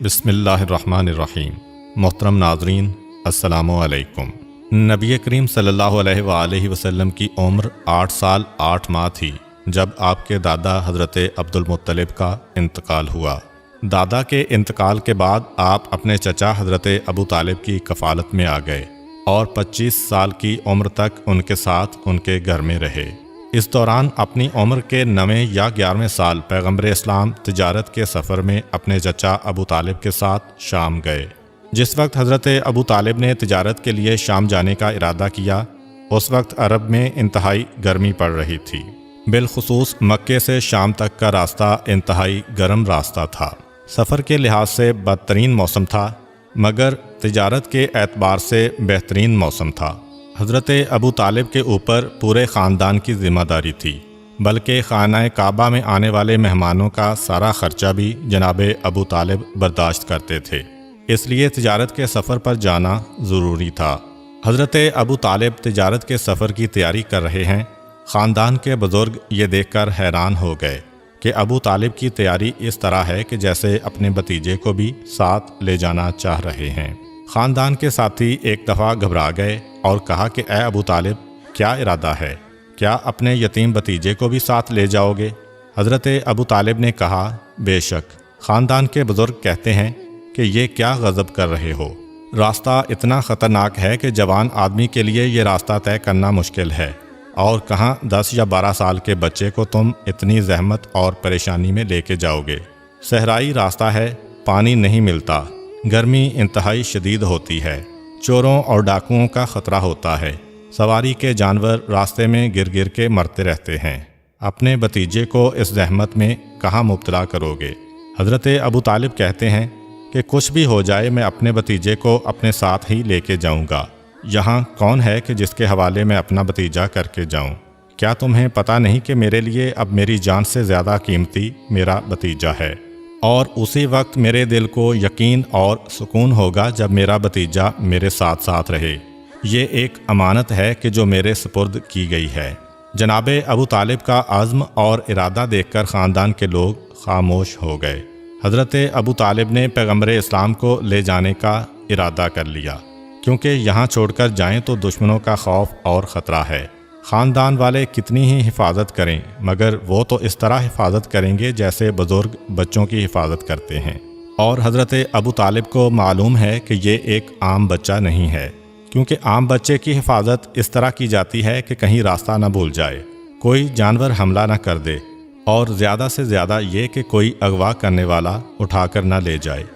بسم اللہ الرحمن الرحیم۔ محترم ناظرین، السلام علیکم۔ نبی کریم صلی اللہ علیہ وآلہ وسلم کی عمر 8 سال 8 ماہ تھی جب آپ کے دادا حضرت عبد المطلب کا انتقال ہوا۔ دادا کے انتقال کے بعد آپ اپنے چچا حضرت ابو طالب کی کفالت میں آ گئے اور 25 سال کی عمر تک ان کے ساتھ ان کے گھر میں رہے۔ اس دوران اپنی عمر کے 9ویں یا 11ویں سال پیغمبر اسلام تجارت کے سفر میں اپنے چچا ابو طالب کے ساتھ شام گئے۔ جس وقت حضرت ابو طالب نے تجارت کے لیے شام جانے کا ارادہ کیا، اس وقت عرب میں انتہائی گرمی پڑ رہی تھی۔ بالخصوص مکے سے شام تک کا راستہ انتہائی گرم راستہ تھا۔ سفر کے لحاظ سے بدترین موسم تھا، مگر تجارت کے اعتبار سے بہترین موسم تھا۔ حضرت ابو طالب کے اوپر پورے خاندان کی ذمہ داری تھی، بلکہ خانہ کعبہ میں آنے والے مہمانوں کا سارا خرچہ بھی جناب ابو طالب برداشت کرتے تھے، اس لیے تجارت کے سفر پر جانا ضروری تھا۔ حضرت ابو طالب تجارت کے سفر کی تیاری کر رہے ہیں۔ خاندان کے بزرگ یہ دیکھ کر حیران ہو گئے کہ ابو طالب کی تیاری اس طرح ہے کہ جیسے اپنے بھتیجے کو بھی ساتھ لے جانا چاہ رہے ہیں۔ خاندان کے ساتھی ایک دفعہ گھبرا گئے اور کہا کہ اے ابو طالب، کیا ارادہ ہے؟ کیا اپنے یتیم بھتیجے کو بھی ساتھ لے جاؤ گے؟ حضرت ابو طالب نے کہا، بے شک۔ خاندان کے بزرگ کہتے ہیں کہ یہ کیا غضب کر رہے ہو؟ راستہ اتنا خطرناک ہے کہ جوان آدمی کے لیے یہ راستہ طے کرنا مشکل ہے، اور کہاں 10 یا 12 سال کے بچے کو تم اتنی زحمت اور پریشانی میں لے کے جاؤ گے؟ صحرائی راستہ ہے، پانی نہیں ملتا، گرمی انتہائی شدید ہوتی ہے، چوروں اور ڈاکوؤں کا خطرہ ہوتا ہے، سواری کے جانور راستے میں گر گر کے مرتے رہتے ہیں، اپنے بھتیجے کو اس زحمت میں کہاں مبتلا کرو گے؟ حضرت ابو طالب کہتے ہیں کہ کچھ بھی ہو جائے میں اپنے بھتیجے کو اپنے ساتھ ہی لے کے جاؤں گا۔ یہاں کون ہے کہ جس کے حوالے میں اپنا بھتیجا کر کے جاؤں؟ کیا تمہیں پتہ نہیں کہ میرے لیے اب میری جان سے زیادہ قیمتی میرا بھتیجا ہے؟ اور اسی وقت میرے دل کو یقین اور سکون ہوگا جب میرا بھتیجا میرے ساتھ ساتھ رہے۔ یہ ایک امانت ہے کہ جو میرے سپرد کی گئی ہے۔ جناب ابو طالب کا عزم اور ارادہ دیکھ کر خاندان کے لوگ خاموش ہو گئے۔ حضرت ابو طالب نے پیغمبر اسلام کو لے جانے کا ارادہ کر لیا، کیونکہ یہاں چھوڑ کر جائیں تو دشمنوں کا خوف اور خطرہ ہے۔ خاندان والے کتنی ہی حفاظت کریں، مگر وہ تو اس طرح حفاظت کریں گے جیسے بزرگ بچوں کی حفاظت کرتے ہیں۔ اور حضرت ابو طالب کو معلوم ہے کہ یہ ایک عام بچہ نہیں ہے، کیونکہ عام بچے کی حفاظت اس طرح کی جاتی ہے کہ کہیں راستہ نہ بھول جائے، کوئی جانور حملہ نہ کر دے، اور زیادہ سے زیادہ یہ کہ کوئی اغوا کرنے والا اٹھا کر نہ لے جائے۔